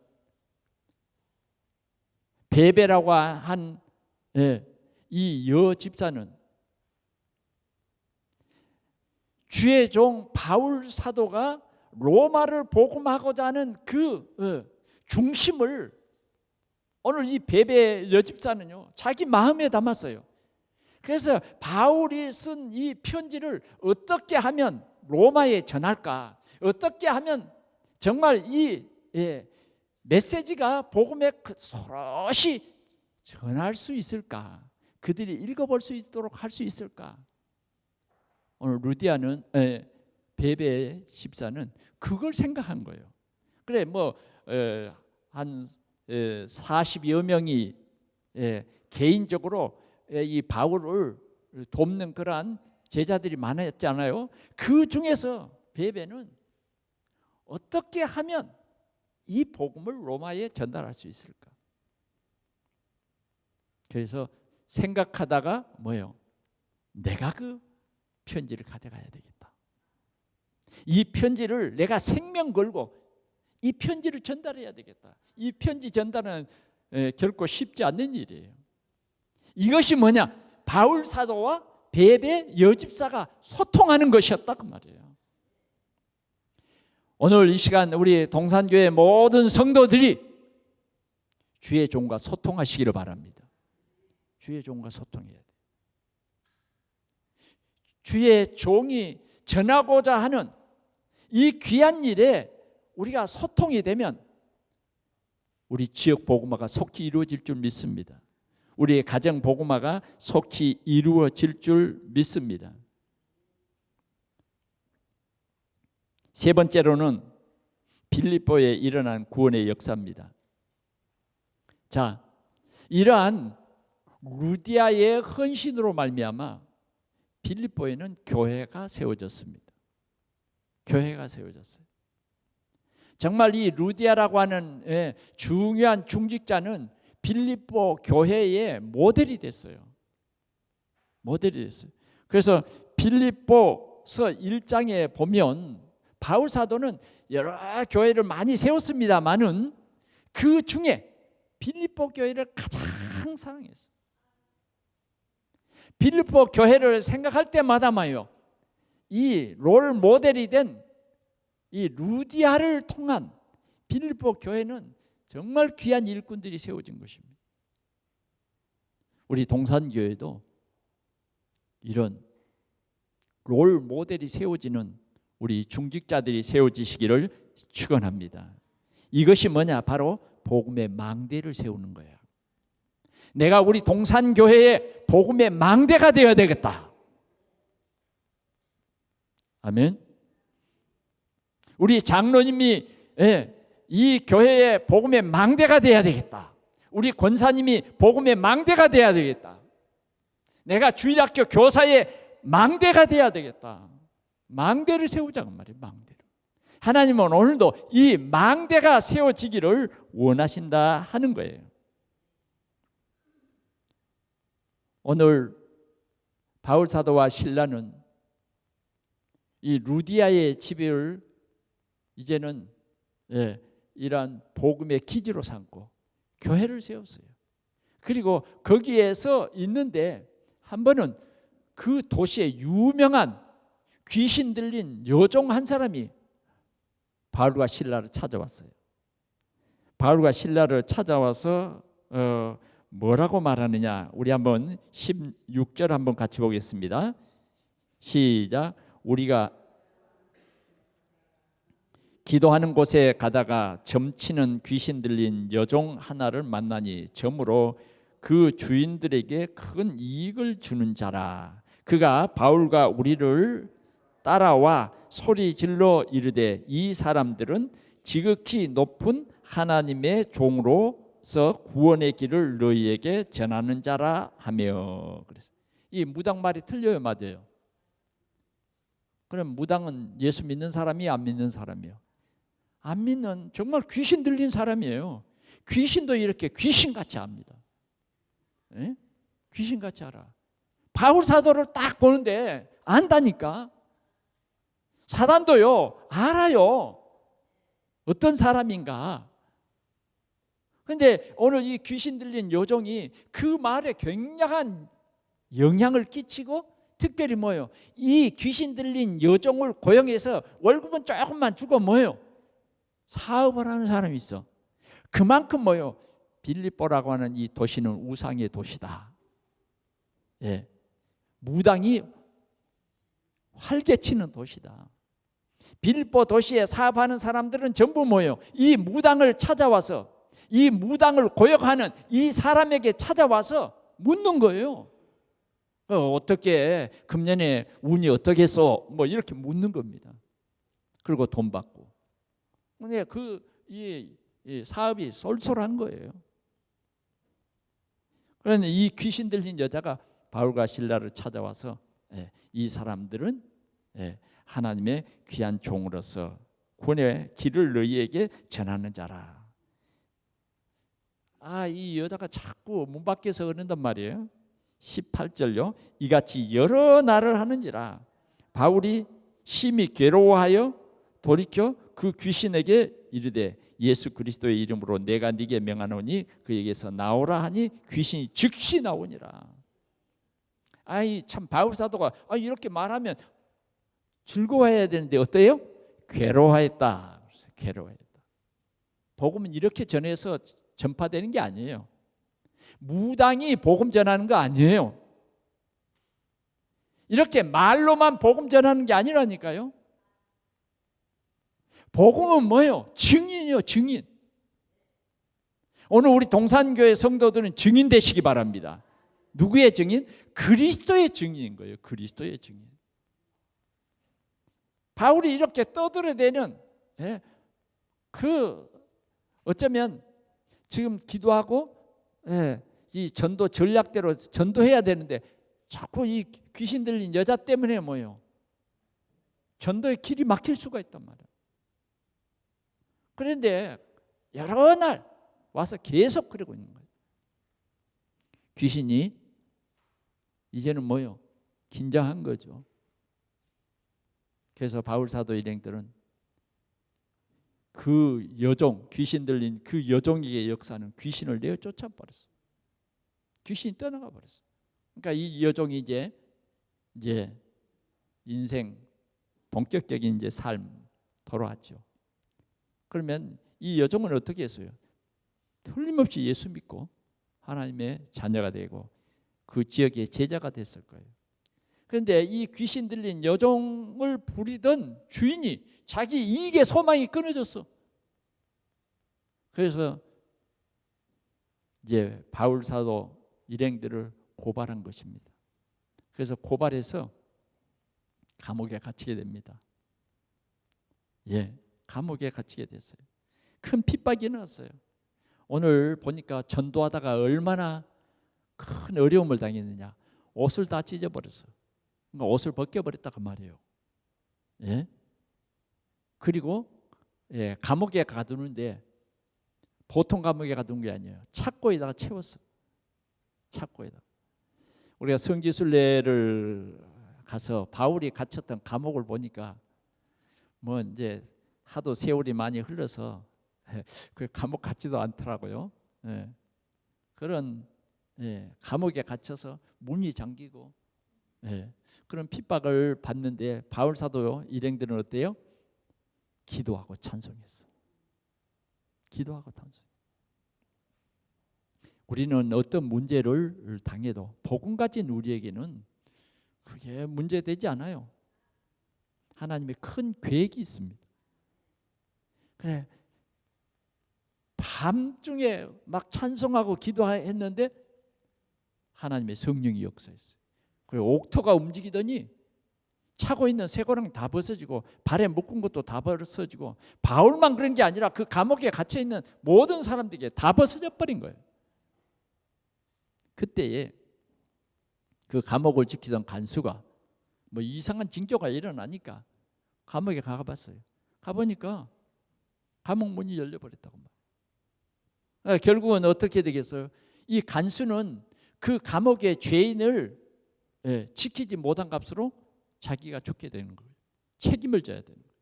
베베라고 한 이 여집사는 주의 종 바울 사도가 로마를 복음하고자 하는 그 중심을 오늘 이 베베 여집사는요 자기 마음에 담았어요. 그래서 바울이 쓴 이 편지를 어떻게 하면 로마에 전할까? 어떻게 하면 정말 이 메시지가 복음에 소롯이 전할 수 있을까? 그들이 읽어볼 수 있도록 할 수 있을까? 오늘 루디아는 베베 집사는 그걸 생각한 거예요. 그래 한 40여 명이 개인적으로 이 바울을 돕는 그러한 제자들이 많았잖아요. 그 중에서 베베는 어떻게 하면 이 복음을 로마에 전달할 수 있을까? 그래서 생각하다가 뭐예요? 내가 그 편지를 가져가야 되겠다. 이 편지를 내가 생명 걸고 이 편지를 전달해야 되겠다. 이 편지 전달은 결코 쉽지 않는 일이에요. 이것이 뭐냐? 바울 사도와 베베 여집사가 소통하는 것이었다 그 말이에요. 오늘 이 시간 우리 동산교회 모든 성도들이 주의 종과 소통하시기를 바랍니다. 주의 종과 소통해야 돼요. 주의 종이 전하고자 하는 이 귀한 일에 우리가 소통이 되면 우리 지역 복음화가 속히 이루어질 줄 믿습니다. 우리의 가정 복음화가 속히 이루어질 줄 믿습니다. 세 번째로는 빌립보에 일어난 구원의 역사입니다. 자, 이러한 루디아의 헌신으로 말미암아 빌립보에는 교회가 세워졌습니다. 교회가 세워졌어요. 정말 이 루디아라고 하는 중요한 중직자는 빌립보 교회의 모델이 됐어요. 모델이 됐어요. 그래서 빌립보서 1장에 보면 바울 사도는 여러 교회를 많이 세웠습니다만은 그 중에 빌립보 교회를 가장 사랑했어요. 빌립보 교회를 생각할 때마다 말이요, 이 롤 모델이 된 이 루디아를 통한 빌립보 교회는 정말 귀한 일꾼들이 세워진 것입니다. 우리 동산교회도 이런 롤 모델이 세워지는 우리 중직자들이 세워지시기를 축원합니다. 이것이 뭐냐? 바로 복음의 망대를 세우는 거예요. 내가 우리 동산교회의 복음의 망대가 되어야 되겠다. 아멘. 우리 장로님이 이 교회의 복음의 망대가 되어야 되겠다. 우리 권사님이 복음의 망대가 되어야 되겠다. 내가 주일학교 교사의 망대가 되어야 되겠다. 망대를 세우자고 말이에요. 망대를. 하나님은 오늘도 이 망대가 세워지기를 원하신다 하는 거예요. 오늘 바울 사도와 실라는 이 루디아의 집을 이제는 이러한 복음의 기지로 삼고 교회를 세웠어요. 그리고 거기에서 있는데 한 번은 그 도시에 유명한 귀신 들린 여종 한 사람이 바울과 실라를 찾아왔어요. 바울과 실라를 찾아와서 뭐라고 말하느냐? 우리 한번 16절 한번 같이 보겠습니다. 시작. 우리가 기도하는 곳에 가다가 점치는 귀신 들린 여종 하나를 만나니 점으로 그 주인들에게 큰 이익을 주는 자라. 그가 바울과 우리를 따라와 소리 질러 이르되 이 사람들은 지극히 높은 하나님의 종으로서 구원의 길을 너희에게 전하는 자라 하며. 그래서 이 무당 말이 틀려요, 맞아요? 그럼 무당은 예수 믿는 사람이 안 믿는 사람이요? 안 믿는 정말 귀신 들린 사람이에요. 귀신도 이렇게 귀신같이 압니다. 에? 귀신같이 알아. 바울 사도를 딱 보는데 안다니까. 사단도요 알아요. 어떤 사람인가. 그런데 오늘 이 귀신 들린 여종이 그 말에 굉장한 영향을 끼치고 특별히 뭐예요? 이 귀신 들린 여종을 고용해서 월급은 조금만 주고 뭐예요? 사업을 하는 사람이 있어. 그만큼 뭐예요? 빌립보라고 하는 이 도시는 우상의 도시다. 무당이 활개치는 도시다. 빌립보 도시에 사업하는 사람들은 전부 뭐예요? 이 무당을 찾아와서 이 무당을 고용하는 이 사람에게 찾아와서 묻는 거예요. 어떻게 금년에 운이 어떻겠소? 뭐 이렇게 묻는 겁니다. 그리고 돈 받고. 근데 이 사업이 쏠쏠한 거예요. 그런데 이 귀신 들린 여자가 바울과 실라를 찾아와서 이 사람들은 하나님의 귀한 종으로서 구원의 길을 너희에게 전하는 자라. 이 여자가 자꾸 문 밖에서 그런단 말이에요. 18절요. 이같이 여러 날을 하는지라 바울이 심히 괴로워하여 돌이켜 그 귀신에게 이르되 예수 그리스도의 이름으로 내가 네게 명하노니 그에게서 나오라 하니 귀신이 즉시 나오니라. 참 바울 사도가 이렇게 말하면 즐거워해야 되는데 어때요? 괴로워했다. 괴로워했다. 복음은 이렇게 전해서 전파되는 게 아니에요. 무당이 복음 전하는 거 아니에요. 이렇게 말로만 복음 전하는 게 아니라니까요. 복음은 뭐예요? 증인이요, 증인. 오늘 우리 동산교회 성도들은 증인 되시기 바랍니다. 누구의 증인? 그리스도의 증인인 거예요. 그리스도의 증인. 바울이 이렇게 떠들어대는 어쩌면 지금 기도하고 이 전도 전략대로 전도해야 되는데 자꾸 이 귀신 들린 여자 때문에 뭐예요? 전도의 길이 막힐 수가 있단 말이에요. 그런데 여러 날 와서 계속 그러고 있는 거예요. 귀신이 이제는 뭐예요? 긴장한 거죠. 그래서 바울 사도 일행들은 그 여종, 귀신 들린 그 여종에게 역사는 귀신을 내어 쫓아버렸어요. 귀신이 떠나가 버렸어요. 그러니까 이 여종이 이제 인생 본격적인 이제 삶 돌아왔죠. 그러면 이 여종은 어떻게 했어요? 틀림없이 예수 믿고 하나님의 자녀가 되고 그 지역의 제자가 됐을 거예요. 그런데 이 귀신 들린 여종을 부리던 주인이 자기 이익의 소망이 끊어졌어. 그래서 이제 바울 사도 일행들을 고발한 것입니다. 그래서 고발해서 감옥에 갇히게 됩니다. 감옥에 갇히게 됐어요. 큰 핍박이 일어났어요. 오늘 보니까 전도하다가 얼마나 큰 어려움을 당했느냐. 옷을 다 찢어버렸어요. 그러니까 옷을 벗겨버렸다 그 말이에요. 그리고 감옥에 가두는데 보통 감옥에 가둔 게 아니에요. 착고에다가 채웠어요. 착고에다가. 우리가 성지순례를 가서 바울이 갇혔던 감옥을 보니까 뭐 이제 하도 세월이 많이 흘러서 그 감옥 같지도 않더라고요. 그런 감옥에 갇혀서 문이 잠기고 그런 핍박을 받는데 바울 사도 일행들은 어때요? 기도하고 찬송했어. 기도하고 찬송. 우리는 어떤 문제를 당해도 복음 가진 우리에게는 그게 문제되지 않아요. 하나님의 큰 계획이 있습니다. 그래, 밤중에 막 찬송하고 기도했는데 하나님의 성령이 역사했어요. 그리고 옥토가 움직이더니 차고 있는 쇠고랑 다 벗어지고 발에 묶은 것도 다 벗어지고 바울만 그런 게 아니라 그 감옥에 갇혀 있는 모든 사람들에게 다 벗어져 버린 거예요. 그때에 그 감옥을 지키던 간수가 뭐 이상한 징조가 일어나니까 감옥에 가봤어요. 가보니까 감옥 문이 열려버렸다고 말이에요. 결국은 어떻게 되겠어요? 이 간수는 그 감옥의 죄인을 지키지 못한 값으로 자기가 죽게 되는 거예요. 책임을 져야 되는 거예요.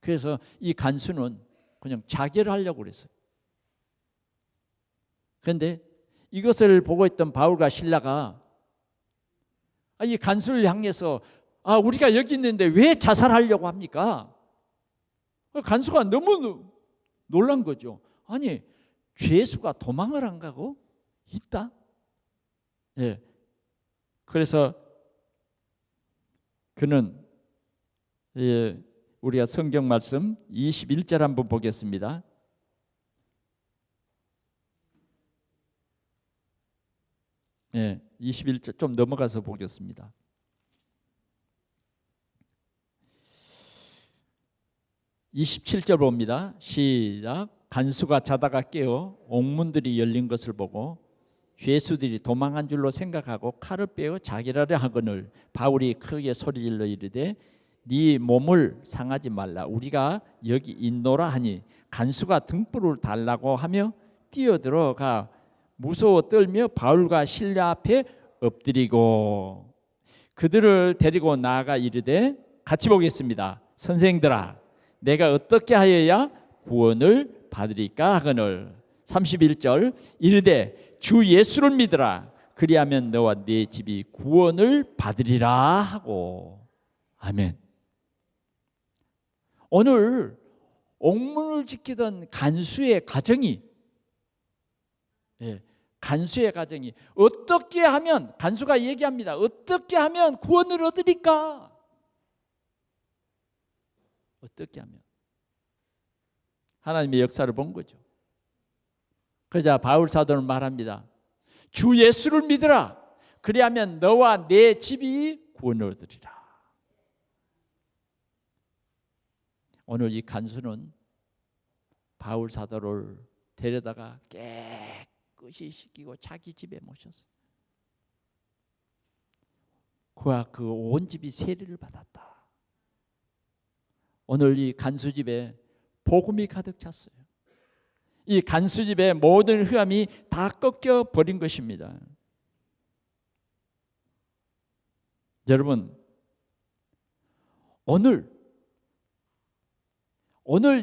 그래서 이 간수는 그냥 자결을 하려고 그랬어요. 그런데 이것을 보고 있던 바울과 실라가 이 간수를 향해서 우리가 여기 있는데 왜 자살하려고 합니까? 간수가 너무 놀란 거죠. 아니, 죄수가 도망을 안 가고 있다? 그래서 그는 우리가 성경 말씀 21절 한번 보겠습니다. 예, 21절 좀 넘어가서 보겠습니다. (27절) 봅니다. 시작. 간수가 자다가 깨어 옥문들이 열린 것을 보고 죄수들이 도망한 줄로 생각하고 칼을 빼어 자결하려 하거늘 바울이 크게 소리질러 이르되 네 몸을 상하지 말라. 우리가 여기 있노라 하니 간수가 등불을 달라고 하며 뛰어들어가 무서워 떨며 바울과 실라 앞에 엎드리고 그들을 데리고 나아가 이르되 같이 보겠습니다. 선생들아, 내가 어떻게 하여야 구원을 받으리까 하거늘 31절 이르되 주 예수를 믿으라. 그리하면 너와 네 집이 구원을 받으리라 하고. 아멘. 오늘 옥문을 지키던 간수의 가정이 간수의 가정이 어떻게 하면, 간수가 얘기합니다. 어떻게 하면 구원을 얻으리까? 어떻게 하면? 하나님의 역사를 본 거죠. 그러자 바울 사도는 말합니다. 주 예수를 믿으라. 그리하면 너와 내 집이 구원을 얻으리라. 오늘 이 간수는 바울 사도를 데려다가 깨끗이 씻기고 자기 집에 모셨어요. 그와 그 온 집이 세례를 받았다. 오늘 이 간수 집에 복음이 가득 찼어요. 이 간수 집의 모든 흑암이 다 꺾여 버린 것입니다. 여러분, 오늘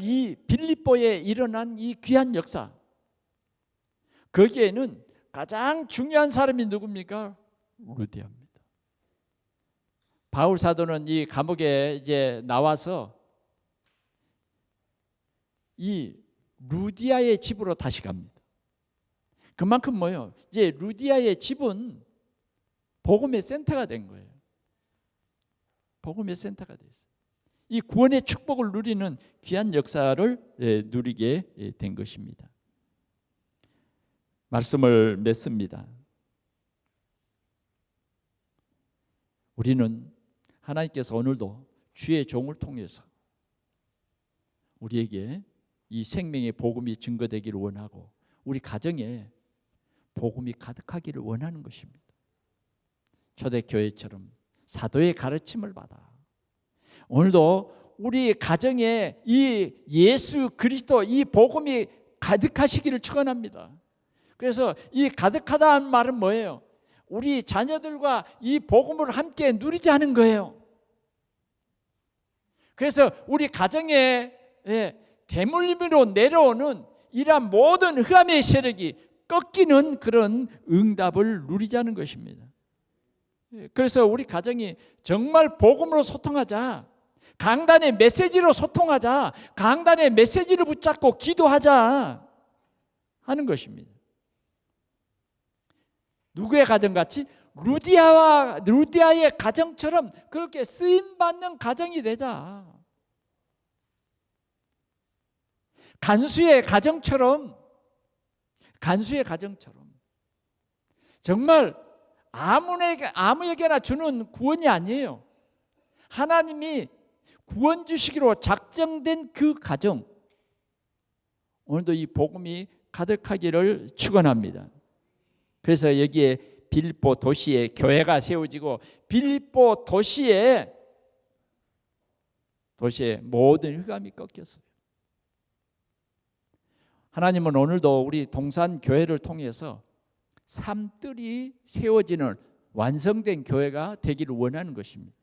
이 빌립보에 일어난 이 귀한 역사, 거기에는 가장 중요한 사람이 누굽니까? 루디아입니다. 바울 사도는 이 감옥에 이제 나와서 이 루디아의 집으로 다시 갑니다. 그만큼 뭐예요? 이제 루디아의 집은 복음의 센터가 된 거예요. 복음의 센터가 되어 있어요. 이 구원의 축복을 누리는 귀한 역사를 누리게 된 것입니다. 말씀을 맺습니다. 우리는 하나님께서 오늘도 주의 종을 통해서 우리에게 이 생명의 복음이 증거되기를 원하고 우리 가정에 복음이 가득하기를 원하는 것입니다. 초대교회처럼 사도의 가르침을 받아 오늘도 우리 가정에 이 예수 그리스도 이 복음이 가득하시기를 축원합니다. 그래서 이 가득하다는 말은 뭐예요? 우리 자녀들과 이 복음을 함께 누리자는 거예요. 그래서 우리 가정에 대물림으로 내려오는 이러한 모든 흑암의 세력이 꺾이는 그런 응답을 누리자는 것입니다. 그래서 우리 가정이 정말 복음으로 소통하자, 강단의 메시지로 소통하자, 강단의 메시지를 붙잡고 기도하자 하는 것입니다. 누구의 가정같이? 루디아의 가정처럼 그렇게 쓰임받는 가정이 되자. 간수의 가정처럼 정말 아무에게나 주는 구원이 아니에요. 하나님이 구원 주시기로 작정된 그 가정, 오늘도 이 복음이 가득하기를 축원합니다. 그래서 여기에 빌립보 도시에 교회가 세워지고 빌립보 도시에 모든 흑암이 꺾였어요. 하나님은 오늘도 우리 동산교회를 통해서 삶들이 세워지는 완성된 교회가 되기를 원하는 것입니다.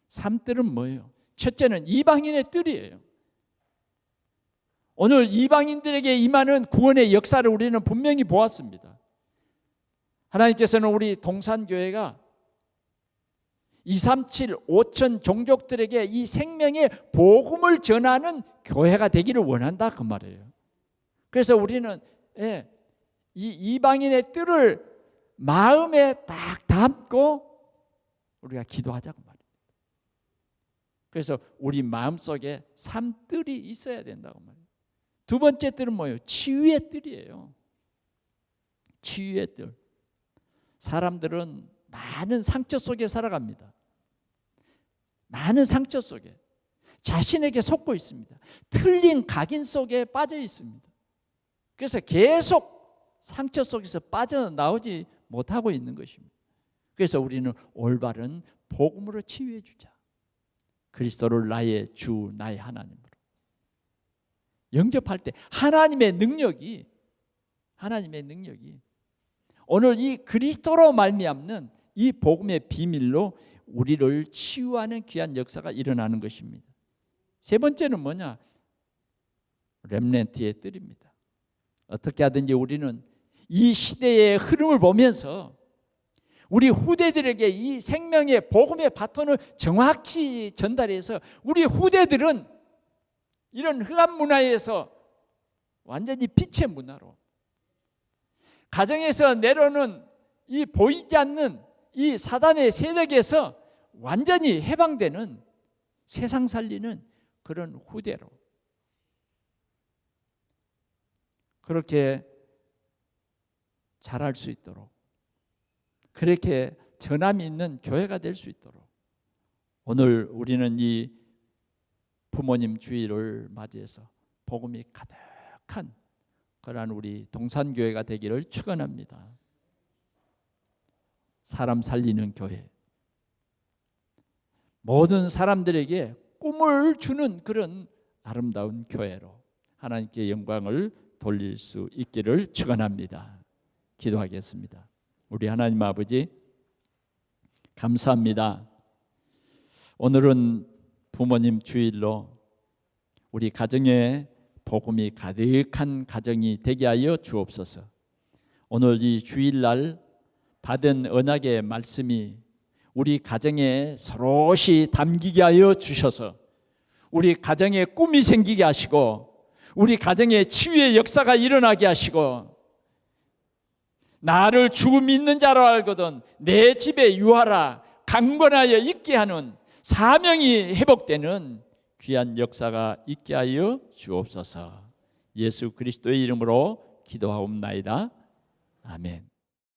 삶들은 뭐예요? 첫째는 이방인의 뜰이에요. 오늘 이방인들에게 임하는 구원의 역사를 우리는 분명히 보았습니다. 하나님께서는 우리 동산교회가 237, 5천 종족들에게 이 생명의 복음을 전하는 교회가 되기를 원한다 그 말이에요. 그래서 우리는 이 이방인의 뜰을 마음에 딱 담고 우리가 기도하자고 말이에요. 그래서 우리 마음속에 삶뜰이 있어야 된다고 말이에요. 두 번째 뜰은 뭐예요? 치유의 뜰이에요. 치유의 뜰. 사람들은 많은 상처 속에 살아갑니다. 많은 상처 속에 자신에게 속고 있습니다. 틀린 각인 속에 빠져 있습니다. 그래서 계속 상처 속에서 빠져나오지 못하고 있는 것입니다. 그래서 우리는 올바른 복음으로 치유해 주자. 그리스도를 나의 주, 나의 하나님으로 영접할 때 하나님의 능력이 오늘 이 그리스도로 말미암는 이 복음의 비밀로 우리를 치유하는 귀한 역사가 일어나는 것입니다. 세 번째는 뭐냐? 렘넌트의 뜰입니다. 어떻게 하든지 우리는 이 시대의 흐름을 보면서 우리 후대들에게 이 생명의 복음의 바톤을 정확히 전달해서 우리 후대들은 이런 흑암 문화에서 완전히 빛의 문화로 가정에서 내려오는 이 보이지 않는 이 사단의 세력에서 완전히 해방되는 세상 살리는 그런 후대로 그렇게 자랄 수 있도록 그렇게 전함이 있는 교회가 될 수 있도록 오늘 우리는 이 부모님 주일을 맞이해서 복음이 가득한 그러한 우리 동산교회가 되기를 축원합니다. 사람 살리는 교회, 모든 사람들에게 꿈을 주는 그런 아름다운 교회로 하나님께 영광을 돌릴 수 있기를 축원합니다. 기도하겠습니다. 우리 하나님 아버지 감사합니다. 오늘은 부모님 주일로 우리 가정에 복음이 가득한 가정이 되게 하여 주옵소서. 오늘 이 주일날 받은 언약의 말씀이 우리 가정에 서로시 담기게 하여 주셔서 우리 가정에 꿈이 생기게 하시고 우리 가정에 치유의 역사가 일어나게 하시고 나를 주 믿는 자로 알거든 내 집에 유하라 강건하여 있게 하는 사명이 회복되는 귀한 역사가 있게 하여 주옵소서. 예수 그리스도의 이름으로 기도하옵나이다. 아멘.